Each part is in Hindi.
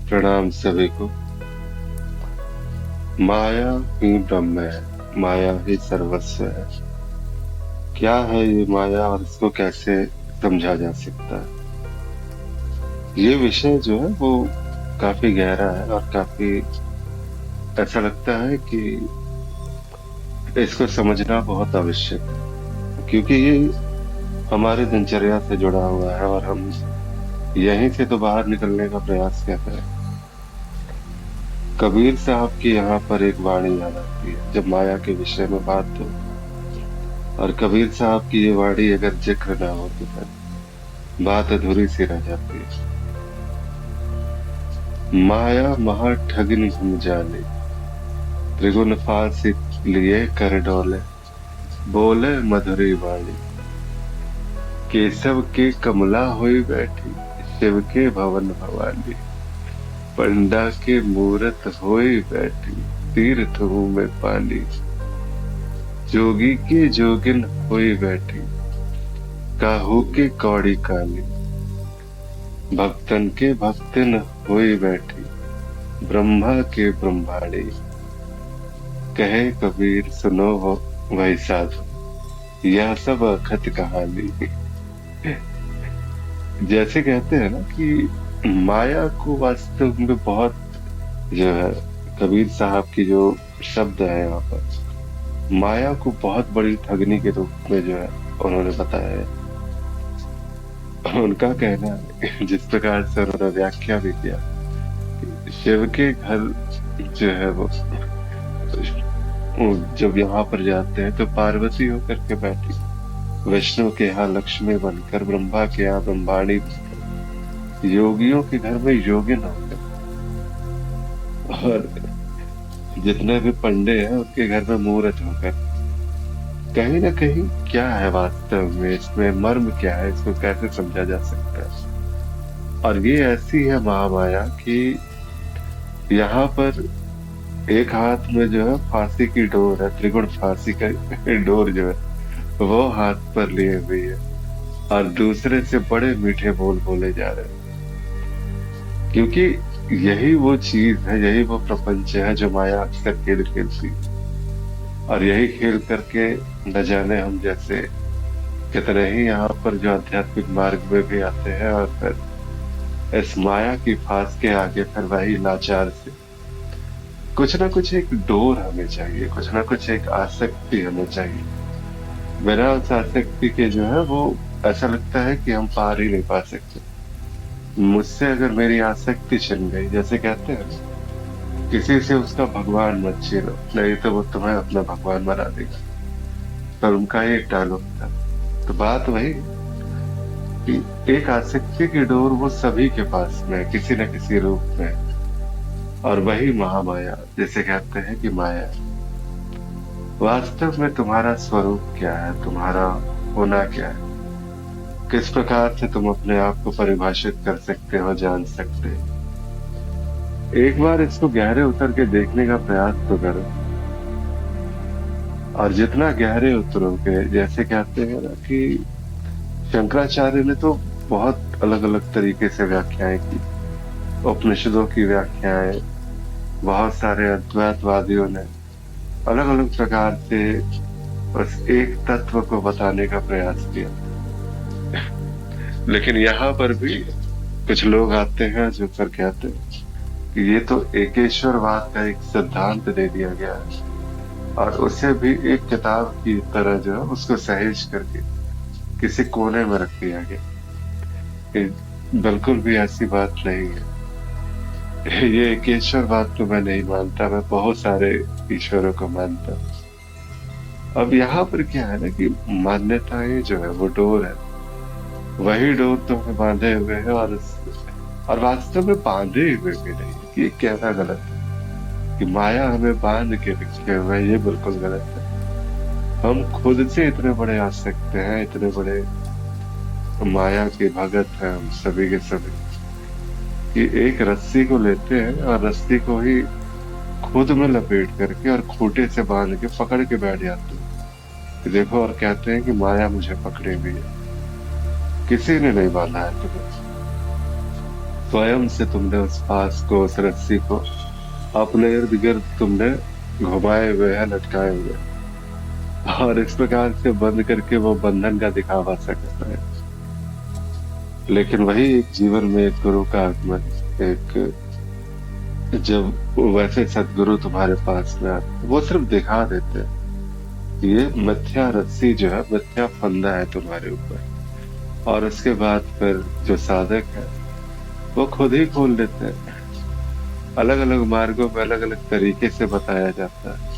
प्रणाम सभी को। माया ही ब्रह्म है, माया ही सर्वस्व है। क्या है ये माया और इसको कैसे समझा जा सकता है? ये विषय जो है वो काफी गहरा है और काफी ऐसा लगता है कि इसको समझना बहुत आवश्यक है, क्योंकि ये हमारे दिनचर्या से जुड़ा हुआ है और हम यहीं से तो बाहर निकलने का प्रयास कर रहे हैं। कबीर साहब की यहाँ पर एक वाणी याद आती है जब माया के विषय में बात हो, और कबीर साहब की ये वाणी अगर जिक्र ना हो तो फिर बात अधूरी सी रह जाती है। माया महा ठगिन घुम जाले, त्रिगुण फांसी लिए कर डोले, बोले मधुरी वाणी, केशव के कमला हुई बैठी, शिव के भवन भवानी, पंडा के मूरत होई बैठी, तीर्थ में पानी, जोगी के जोगिन हुई बैठी, काहू के कौड़ी काली, भक्तन के भक्तिन हुई बैठी, ब्रह्मा के ब्रह्माणी, कहे कबीर सुनो हो वही साधु, यह सब अखत कहानी। जैसे कहते हैं ना कि माया को वास्तव में बहुत जो है, कबीर साहब की जो शब्द है यहाँ पर, माया को बहुत बड़ी ठगनी के रूप में जो है उन्होंने बताया है। उनका कहना है, जिस प्रकार से उन्होंने व्याख्या भी किया, शिव के घर जो है वो जब यहाँ पर जाते हैं तो पार्वती होकर के बैठी, विष्णु के यहाँ लक्ष्मी बनकर, ब्रह्मा के यहाँ ब्रह्माणी बनकर, योगियों के घर में योगिन होकर, और जितने भी पंडे हैं उनके घर में मूर्त होकर। कहीं ना कहीं क्या है वास्तव में, इसमें मर्म क्या है, इसको कैसे समझा जा सकता है? और ये ऐसी है महामाया कि यहाँ पर एक हाथ में जो है फांसी की डोर है, त्रिगुण फांसी का डोर जो है वो हाथ पर लिए हुई है, और दूसरे से बड़े मीठे बोल बोले जा रहे हैं, क्योंकि यही वो चीज है, यही वो प्रपंच है जो माया अक्सर खेल खेलती है। और यही खेल करके न जाने हम जैसे कितने ही यहाँ पर जो आध्यात्मिक मार्ग में भी आते हैं, और फिर इस माया की फांस के आगे फिर वही लाचार से कुछ ना कुछ एक डोर हमें चाहिए, कुछ ना कुछ एक आसक्ति हमें चाहिए। बिना उस आसक्ति के जो है वो ऐसा लगता है कि हम पार ही नहीं पा सकते। मुझसे अगर मेरी आसक्ति छिन गई, जैसे कहते हैं किसी से उसका भगवान मत छीनो, नहीं तो वो तुम्हें अपना भगवान बना देगा, पर उनका ये एक डायलॉग था। तो बात वही कि एक आसक्ति की डोर वो सभी के पास में है, किसी न किसी रूप में, और वही महामाया, जैसे कहते हैं कि माया। वास्तव में तुम्हारा स्वरूप क्या है, तुम्हारा होना क्या है, किस प्रकार से तुम अपने आप को परिभाषित कर सकते हो, जान सकते हो? एक बार इसको गहरे उतर के देखने का प्रयास तो करो, और जितना गहरे उतरोगे, जैसे कहते हैं ना कि शंकराचार्य ने तो बहुत अलग अलग तरीके से व्याख्याएं की, उपनिषदों की व्याख्याएं, बहुत सारे अद्वैतवादियों ने अलग अलग प्रकार से बस एक तत्व को बताने का प्रयास किया। लेकिन यहाँ पर भी कुछ लोग आते हैं जो फिर कहते हैं कि ये तो एकेश्वरवाद का एक सिद्धांत दे दिया गया है, और उसे भी एक किताब की तरह जो है उसको सहेज करके किसी कोने में रख दिया गया। बिल्कुल भी ऐसी बात नहीं है। ये एक ईश्वरवाद तो मैं नहीं मानता, मैं बहुत सारे ईश्वरों को मानता हूँ। अब यहाँ पर क्या है ना कि मान्यताएं जो है वो डोर है, वही डोर तो हमें बांधे हुए है, और वास्तव में बांधे हुए भी नहीं, कि ये कहना गलत है कि माया हमें बांध के रखे हुए है, ये बिल्कुल गलत है। हम खुद से इतने बड़े आ सकते हैं, इतने बड़े माया के भगत हैं हम सभी के सभी, कि एक रस्सी को लेते हैं और रस्सी को ही खुद में लपेट करके और खूंटे से बांध के पकड़ के बैठ जाते हैं, देखो, और कहते हैं कि माया मुझे पकड़े हुई है। किसी ने नहीं बांधा है तुम्हें। स्वयं से तुमने उस फांस को, उस रस्सी को अपने इर्द गिर्द तुमने घुमाए हुए है, लटकाए हुए हैं। और इस प्रकार से बंद करके वो बंधन का दिखावा सा कर रहे हैं। लेकिन वही एक जीवन में एक गुरु का आगमन, एक जब वैसे सदगुरु तुम्हारे पास में आते, वो सिर्फ दिखा देते हैं कि ये मिथ्या रस्सी जो है, मिथ्या फंदा है तुम्हारे ऊपर। और उसके बाद फिर जो साधक है वो खुद ही खोल लेते हैं। अलग अलग मार्गों में अलग अलग तरीके से बताया जाता है,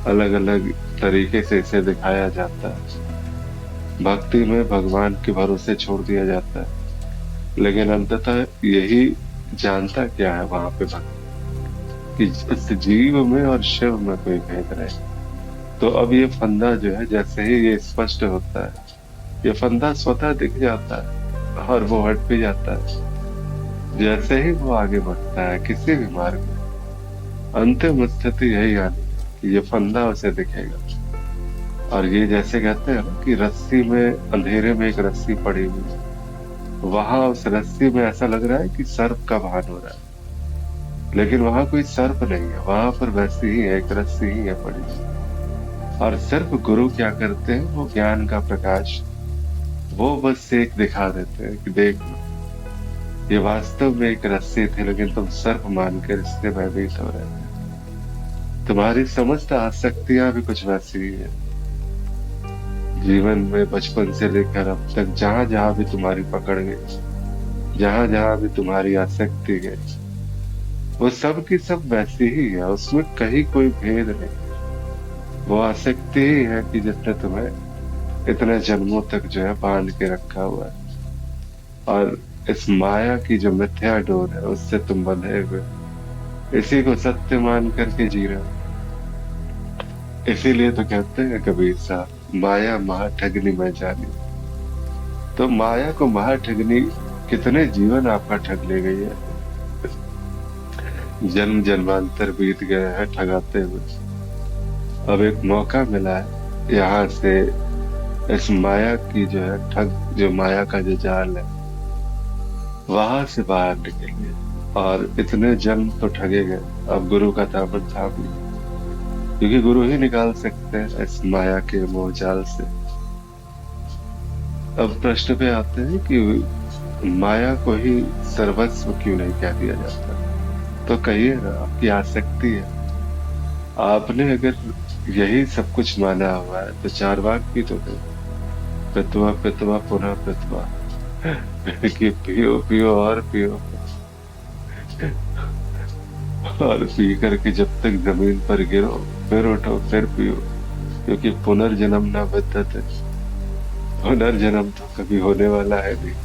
अलग अलग तरीके से इसे दिखाया जाता है। भक्ति में भगवान के भरोसे छोड़ दिया जाता है, लेकिन अंततः यही जानता क्या है वहां पे भक्त, कि इस जीव में और शिव में कोई भेद नहीं। तो अब ये फंदा जो है, जैसे ही ये स्पष्ट होता है, ये फंदा स्वतः दिख जाता है और वो हट भी जाता है। जैसे ही वो आगे बढ़ता है किसी भी मार्ग में, अंतिम स्थिति यही आनी है कि ये फंदा उसे दिखेगा। और ये जैसे कहते हैं ना कि रस्सी में, अंधेरे में एक रस्सी पड़ी हुई है, वहां उस रस्सी में ऐसा लग रहा है कि सर्प का भान हो रहा है, लेकिन वहां कोई सर्प नहीं है, वहां पर वैसी ही है, एक रस्सी ही है पड़ी हुई। और सिर्फ गुरु क्या करते हैं, वो ज्ञान का प्रकाश, वो बस एक दिखा देते हैं कि देख ये वास्तव में एक रस्सी थी, लेकिन तुम सर्प मानकर इससे भयभीत हो रहे थे। तुम्हारी समस्त आसक्तियां भी कुछ वैसी ही है। जीवन में बचपन से लेकर अब तक जहां जहां भी तुम्हारी पकड़ गई, जहां जहां भी तुम्हारी आसक्ति गई, वो सब की सब वैसी ही है, उसमें कहीं कोई भेद नहीं। वो आसक्ति ही है कि जिसने तुम्हें इतने जन्मों तक जो है बांध के रखा हुआ है। और इस माया की जो मिथ्या डोर है, उससे तुम बंधे हुए, इसी को सत्य मान करके जी रहे हो। इसीलिए तो कहते हैं कबीर साहब, माया महा ठगनी मैं जानी। तो माया को महा ठगनी, कितने जीवन आपका ठग ले गई है। जन्म जन्मांतर बीत गए हैं ठगाते हुए। अब एक मौका मिला है यहाँ से इस माया की जो है ठग, जो माया का जो जाल है, वहां से बाहर निकलेंगे। और इतने जन्म तो ठगे गए, अब गुरु का दामन थाम लो, क्योंकि गुरु ही निकाल सकते हैं इस माया के मोह जाल से। अब प्रश्न पे आते हैं कि माया को ही सर्वस्व क्यों नहीं कह दिया जाता। तो कहिए ना, आपकी आसक्ति है। आपने अगर यही सब कुछ माना हुआ है तो चार वाक भी तो है, पितवा पितवा पुनः पितवा, कि पियो पियो और पियो, और पी करके जब तक जमीन पर गिरो फिर उठो फिर पियो, क्योंकि पुनर्जन्म ना विद्यते, पुनर्जन्म तो कभी होने वाला है नहीं।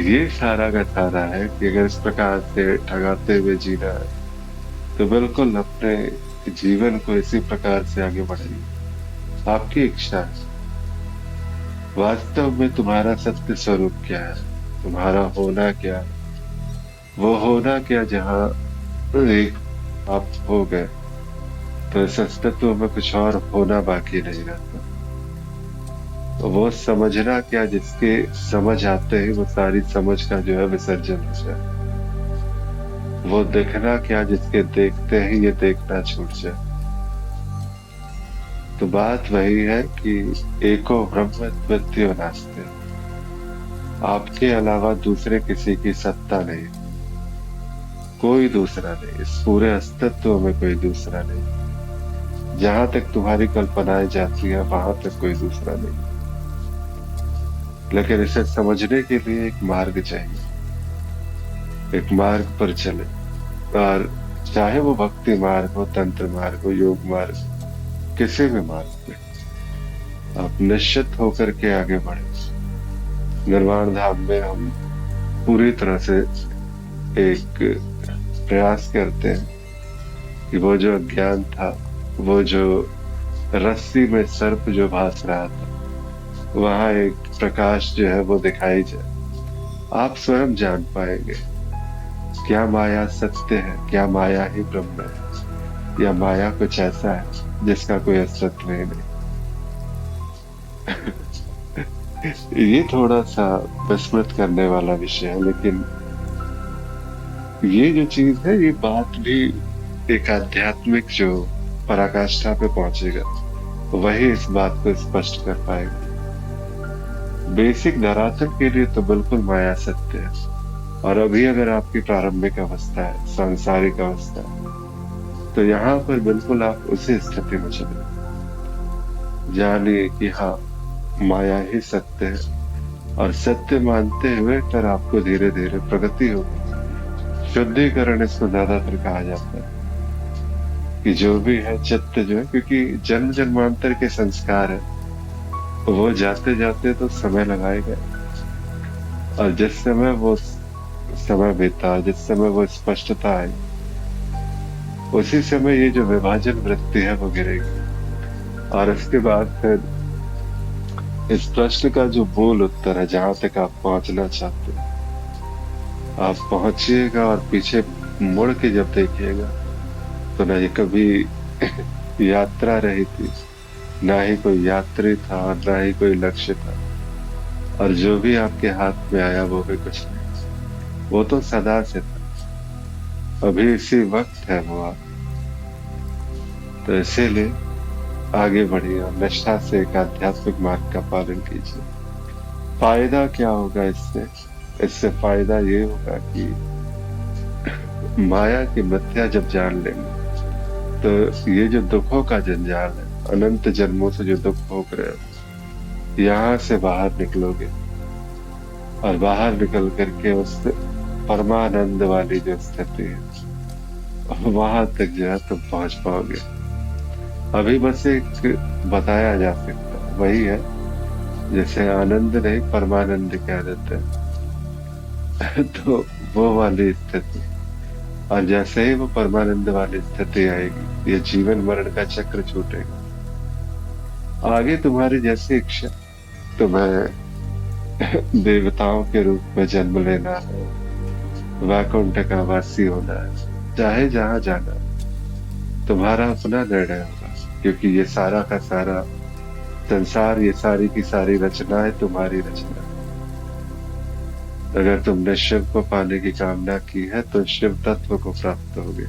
ये सारा का सारा है कि अगर इस प्रकार से ठगाते हुए जीना है तो बिल्कुल अपने जीवन को इसी प्रकार से आगे बढ़ाइए। आपकी इच्छा है। वास्तव में तुम्हारा सत्य स्वरूप क्या है, तुम्हारा होना क्या है, वो होना क्या जहाँ एक आप हो गए तो इस अस्तित्व में कुछ और होना बाकी नहीं रहता। तो वो समझना क्या जिसके समझ आते ही वो सारी समझ का जो है विसर्जन हो जाए। वो देखना क्या जिसके देखते ही ये देखना छूट जाए। तो बात वही है कि एको ब्रह्म द्वितीयो नास्ति, आपके अलावा दूसरे किसी की सत्ता नहीं, कोई दूसरा नहीं, इस पूरे अस्तित्व में कोई दूसरा नहीं। जहां तक तुम्हारी कल्पनाएं जाती है वहां तक कोई दूसरा नहीं। लेकिन इसे समझने के लिए एक मार्ग चाहिए, एक मार्ग पर चले। और चाहे वो भक्ति मार्ग हो, तंत्र मार्ग हो, योग मार्ग, किसी भी मार्ग पे आप निश्चित होकर के आगे बढ़े। निर्वाण धाम में हम पूरी तरह से एक प्रयास करते हैं कि वो जो अज्ञान था, वो जो रस्सी में सर्प जो भास रहा था, वहां एक प्रकाश जो है वो दिखाई जाए। आप स्वयं जान पाएंगे क्या माया सत्य है, क्या माया ही ब्रह्म है, या माया कुछ ऐसा है जिसका कोई अस्तित्व ही नहीं। ये थोड़ा सा विस्मृत करने वाला विषय है, लेकिन ये जो चीज है, ये बात भी एक आध्यात्मिक जो पराकाष्ठा पे पहुंचेगा, वही इस बात को स्पष्ट कर पाएगा। बेसिक धरातल के लिए तो बिल्कुल माया सत्य है। और अभी अगर आपकी प्रारंभिक अवस्था है, सांसारिक अवस्था है, तो यहाँ पर बिल्कुल आप उसी स्थिति में चले जानिए कि हाँ, माया ही सत्य है। और सत्य मानते हुए फिर आपको धीरे धीरे प्रगति होगी। शुद्धिकरण इसको ज्यादातर कहा जाता है कि जो भी है चित्त जो है, क्योंकि जन्म जन्मांतर के संस्कार है, वो जाते जाते तो समय लगाएगा। और जिस समय वो समय बीता, जिस समय वो स्पष्टता आई, उसी समय ये जो विभाजन वृत्ति है वो गिरेगी। और उसके बाद फिर इस प्रश्न का जो मूल उत्तर है, जहां तक आप पहुंचना चाहते हैं, आप पहुंचिएगा। और पीछे मुड़ के जब देखिएगा, तो ना ये कभी यात्रा रही थी, ना ही कोई यात्री था, ना ही कोई लक्ष्य था। और जो भी आपके हाथ में आया वो भी कुछ नहीं, वो तो सदा से था, अभी इसी वक्त है वो। आप तो इसीलिए आगे बढ़िए और निष्ठा से एक आध्यात्मिक मार्ग का पालन कीजिए। फायदा क्या होगा इससे? इससे फायदा ये होगा कि माया की मिथ्या जब जान लेंगे, तो ये जो दुखों का जंजाल है, अनंत जन्मों से जो दुख भोग रहे हो, यहाँ से बाहर निकलोगे। और बाहर निकल करके उस परमानंद वाली जो स्थिति है, वहां तक जो है तुम पहुंच पाओगे। अभी बस एक बताया जा सकता है, वही है जैसे आनंद नहीं परमानंद कह देते हैं। तो वो वाली स्थिति। और जैसे ही वो परमानंद वाली स्थिति आएगी, ये जीवन मरण का चक्र छूटेगा। आगे तुम्हारी जैसी इच्छा, तुम्हें देवताओं के रूप में जन्म लेना है, वैकुंठ का वासी होना है, चाहे जहां जाना है, तुम्हारा अपना निर्णय होगा। क्योंकि ये सारा का सारा संसार, ये सारी की सारी रचना है तुम्हारी रचना। अगर तुमने शिव को पाने की कामना की है, तो शिव तत्व को प्राप्त होगे।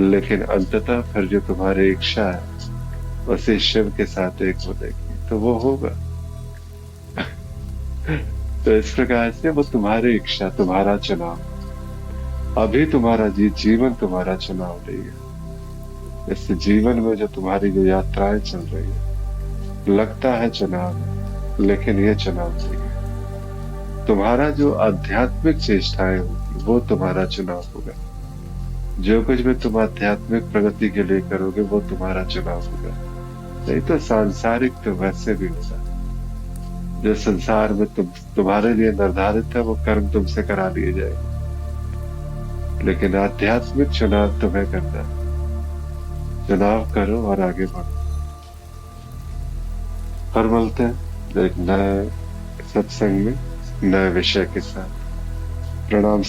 लेकिन अंततः फिर जो तुम्हारी इच्छा है, उसे शिव के साथ एक होने की, तो वो होगा। तो इस प्रकार से वो तुम्हारी इच्छा, तुम्हारा चुनाव। अभी तुम्हारा जीवन तुम्हारा चुनाव नहीं है। इस जीवन में जो तुम्हारी जो यात्राएं चल रही है, लगता है चुनाव है, लेकिन ये चुनाव नहीं है। तुम्हारा जो आध्यात्मिक चेष्टाएं होगी, वो तुम्हारा चुनाव होगा। जो कुछ भी तुम आध्यात्मिक प्रगति के लिए करोगे, वो तुम्हारा चुनाव होगा। नहीं तो सांसारिक तो वैसे भी होगा। जो संसार में तुम्हारे लिए निर्धारित है, वो कर्म तुमसे करा लिए जाएंगे। लेकिन आध्यात्मिक चुनाव तुम्हें करना है। चुनाव करो और आगे बढ़ो। और मिलते हैं एक नए सत्संग में, नए विषय के साथ। प्रणाम।